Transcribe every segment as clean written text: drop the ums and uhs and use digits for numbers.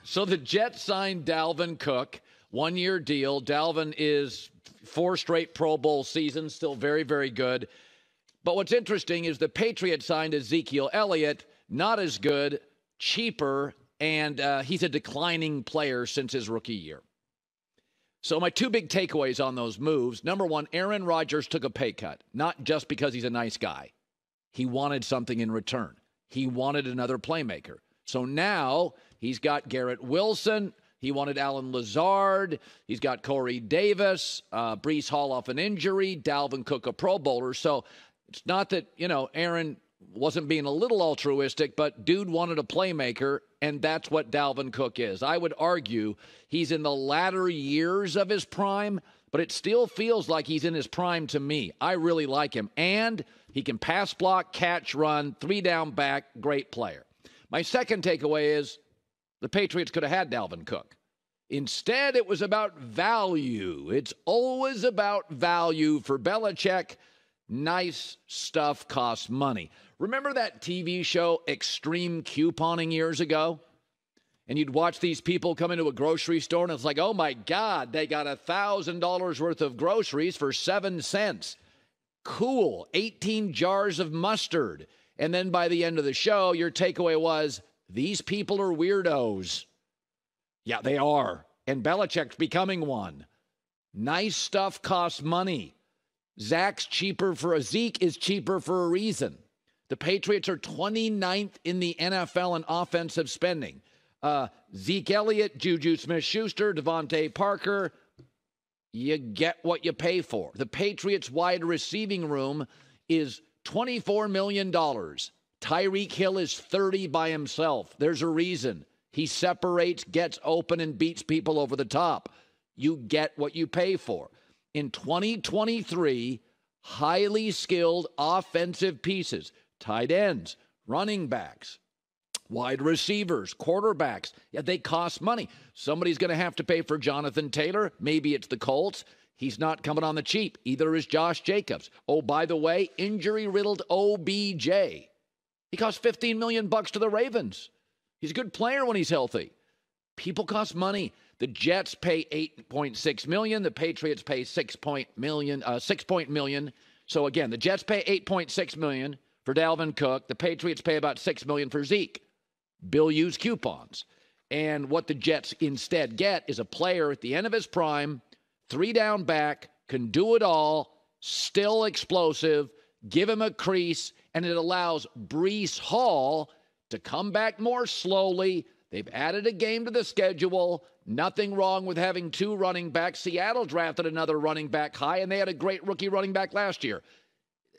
So the Jets signed Dalvin Cook, one-year deal. Dalvin is 4 straight Pro Bowl seasons, still very, very good. But what's interesting is the Patriots signed Ezekiel Elliott, not as good, cheaper, and he's a declining player since his rookie year. So my 2 big takeaways on those moves. Number one, Aaron Rodgers took a pay cut, not just because he's a nice guy. He wanted something in return. He wanted another playmaker. So now he's got Garrett Wilson. He wanted Alan Lazard. He's got Corey Davis, Breece Hall off an injury, Dalvin Cook, a Pro Bowler. So it's not that, Aaron wasn't being a little altruistic, but dude wanted a playmaker, and that's what Dalvin Cook is. I would argue he's in the latter years of his prime, but it still feels like he's in his prime to me. I really like him. And he can pass block, catch, run, 3-down back, great player. My second takeaway is the Patriots could have had Dalvin Cook. Instead, it was about value. It's always about value for Belichick. Nice stuff costs money. Remember that TV show Extreme Couponing years ago? And you'd watch these people come into a grocery store, and it's like, oh, my God, they got $1,000 worth of groceries for 7 cents. Cool. 18 jars of mustard. And then by the end of the show, your takeaway was, these people are weirdos. Yeah, they are. And Belichick's becoming one. Nice stuff costs money. Zeke is cheaper for a reason. The Patriots are 29th in the NFL in offensive spending. Zeke Elliott, Juju Smith-Schuster, Devontae Parker, you get what you pay for. The Patriots' wide receiving room is $24 million. Tyreek Hill is 30 by himself. There's a reason. He separates, gets open, and beats people over the top. You get what you pay for. In 2023, highly skilled offensive pieces, tight ends, running backs, wide receivers, quarterbacks, yeah, they cost money. Somebody's going to have to pay for Jonathan Taylor. Maybe it's the Colts. He's not coming on the cheap. Either is Josh Jacobs. Oh, by the way, injury-riddled OBJ. He cost $15 million to the Ravens. He's a good player when he's healthy. People cost money. The Jets pay $8.6 million. The Patriots pay $6 million. So again, the Jets pay $8.6 million for Dalvin Cook. The Patriots pay about $6 million for Zeke. Bill used coupons. And what the Jets instead get is a player at the end of his prime, 3-down back, can do it all, still explosive, give him a crease, and it allows Breece Hall to come back more slowly. They've added a game to the schedule. Nothing wrong with having 2 running backs. Seattle drafted another running back high, and they had a great rookie running back last year.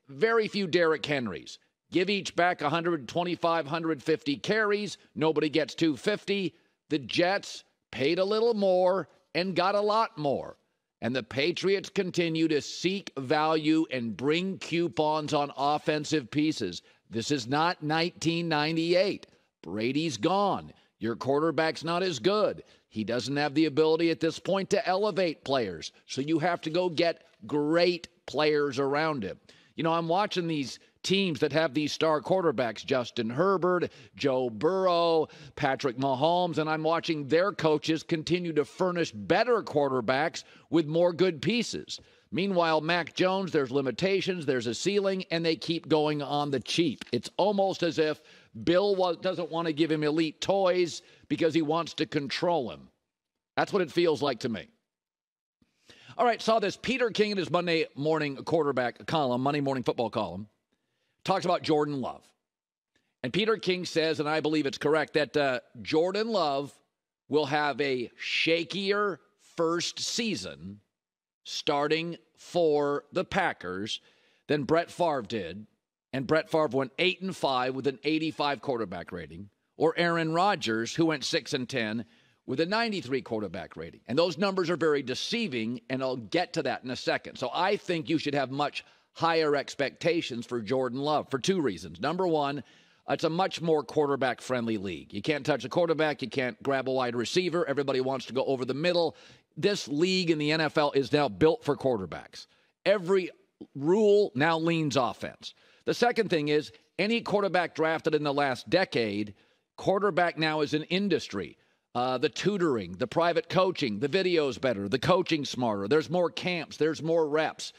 Very few Derrick Henrys. Give each back 125, 150 carries. Nobody gets 250. The Jets paid a little more and got a lot more. And the Patriots continue to seek value and bring coupons on offensive pieces. This is not 1998. Brady's gone. Your quarterback's not as good. He doesn't have the ability at this point to elevate players. So you have to go get great players around him. I'm watching these teams that have these star quarterbacks, Justin Herbert, Joe Burrow, Patrick Mahomes, and I'm watching their coaches continue to furnish better quarterbacks with more good pieces. Meanwhile, Mac Jones, there's limitations, there's a ceiling, and they keep going on the cheap. It's almost as if Bill doesn't want to give him elite toys because he wants to control him. That's what it feels like to me. All right, saw this. Peter King in his Monday morning quarterback column, Monday morning football column, talks about Jordan Love. And Peter King says, and I believe it's correct, that Jordan Love will have a shakier first season starting for the Packers than Brett Favre did. And Brett Favre went 8-5 with an 85 quarterback rating, or Aaron Rodgers, who went 6-10 with a 93 quarterback rating. And those numbers are very deceiving, and I'll get to that in a second. So I think you should have much higher expectations for Jordan Love for 2 reasons. Number one, it's a much more quarterback-friendly league. You can't touch a quarterback. You can't grab a wide receiver. Everybody wants to go over the middle. This league in the NFL is now built for quarterbacks. Every rule now leans offense. The second thing is any quarterback drafted in the last decade, quarterback now is an industry. the tutoring, the private coaching, the video's better, the coaching smarter. There's more camps. There's more reps.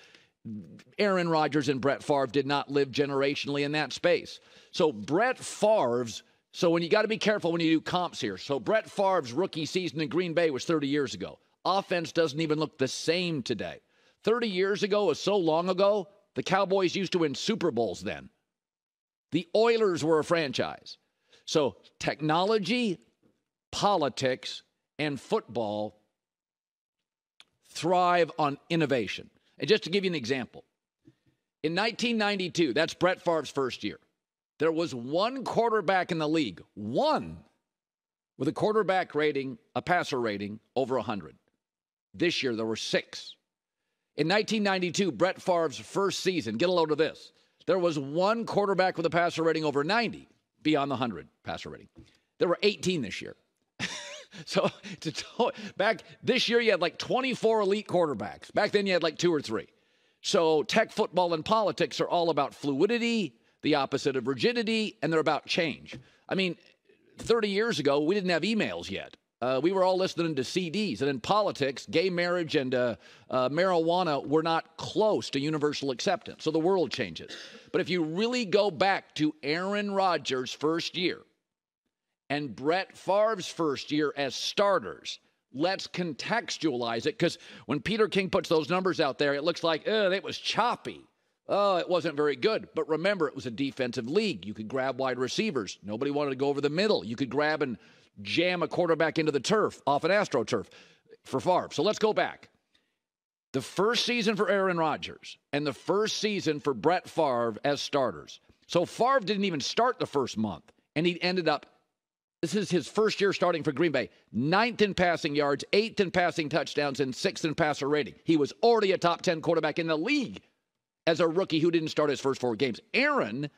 Aaron Rodgers and Brett Favre did not live generationally in that space. So Brett Favre's, so when you got to be careful when you do comps here. So Brett Favre's rookie season in Green Bay was 30 years ago. Offense doesn't even look the same today. 30 years ago was so long ago, the Cowboys used to win Super Bowls then. The Oilers were a franchise. So technology, politics, and football thrive on innovation. And just to give you an example, in 1992, that's Brett Favre's first year, there was one quarterback in the league, one, with a quarterback rating, a passer rating, over 100. This year, there were 6. In 1992, Brett Favre's first season, get a load of this, there was one quarterback with a passer rating over 90, beyond the 100 passer rating. There were 18 this year. So back this year, you had like 24 elite quarterbacks. Back then, you had like 2 or 3. So tech, football, and politics are all about fluidity, the opposite of rigidity, and they're about change. I mean, 30 years ago, we didn't have emails yet. We were all listening to CDs. And in politics, gay marriage and marijuana were not close to universal acceptance. So the world changes. But if you really go back to Aaron Rodgers' first year and Brett Favre's first year as starters, let's contextualize it. Because when Peter King puts those numbers out there, it looks like, it was choppy. Oh, it wasn't very good. But remember, it was a defensive league. You could grab wide receivers. Nobody wanted to go over the middle. You could grab and jam a quarterback into the turf, off an AstroTurf for Favre. So let's go back. The first season for Aaron Rodgers and the first season for Brett Favre as starters. So Favre didn't even start the first month, and he ended up, this is his first year starting for Green Bay, 9th in passing yards, 8th in passing touchdowns, and 6th in passer rating. He was already a top 10 quarterback in the league as a rookie who didn't start his first 4 games. Aaron,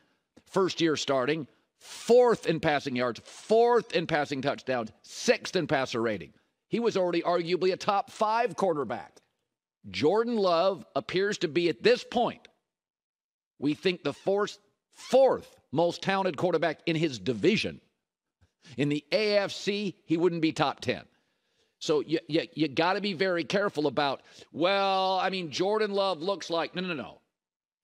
first year starting, 4th in passing yards, 4th in passing touchdowns, 6th in passer rating. He was already arguably a top 5 quarterback. Jordan Love appears to be, at this point, we think the fourth most talented quarterback in his division. In the AFC, he wouldn't be top 10. So you got to be very careful about, Jordan Love looks like, no.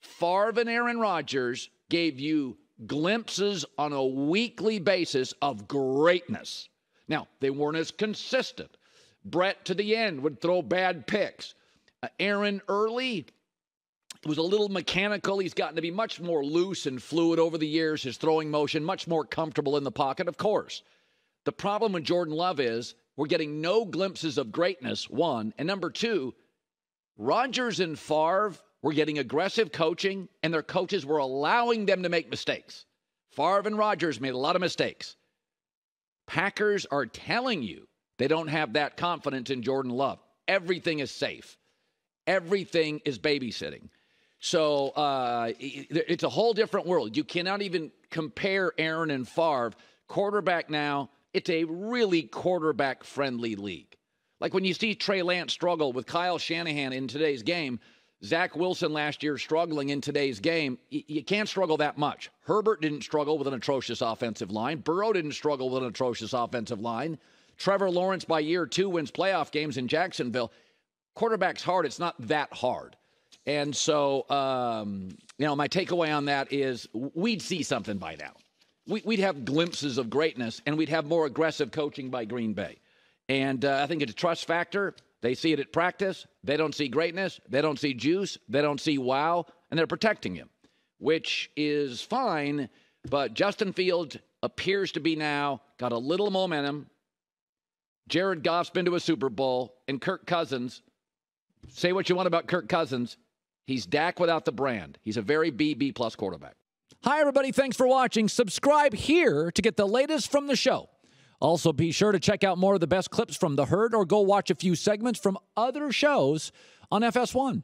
Favre and Aaron Rodgers gave you glimpses on a weekly basis of greatness. Now, they weren't as consistent. Brett, to the end, would throw bad picks. Aaron early was a little mechanical. He's gotten to be much more loose and fluid over the years. His throwing motion, much more comfortable in the pocket, of course. The problem with Jordan Love is we're getting no glimpses of greatness, 1. And number 2, Rodgers and Favre were getting aggressive coaching, and their coaches were allowing them to make mistakes. Favre and Rodgers made a lot of mistakes. Packers are telling you they don't have that confidence in Jordan Love. Everything is safe. Everything is babysitting. So it's a whole different world. You cannot even compare Aaron and Favre. Quarterback now, it's a really quarterback-friendly league. Like when you see Trey Lance struggle with Kyle Shanahan in today's game, Zach Wilson last year struggling in today's game, you can't struggle that much. Herbert didn't struggle with an atrocious offensive line. Burrow didn't struggle with an atrocious offensive line. Trevor Lawrence, by year 2, wins playoff games in Jacksonville. Quarterback's hard. It's not that hard. And so, my takeaway on that is we'd see something by now. We'd have glimpses of greatness, and we'd have more aggressive coaching by Green Bay. And I think it's a trust factor. They see it at practice. They don't see greatness. They don't see juice. They don't see wow. And they're protecting him, which is fine. But Justin Fields appears to be now got a little momentum. Jared Goff's been to a Super Bowl. And Kirk Cousins, say what you want about Kirk Cousins, he's Dak without the brand. He's a very B+ quarterback. Hi, everybody. Thanks for watching. Subscribe here to get the latest from the show. Also, be sure to check out more of the best clips from The Herd or go watch a few segments from other shows on FS1.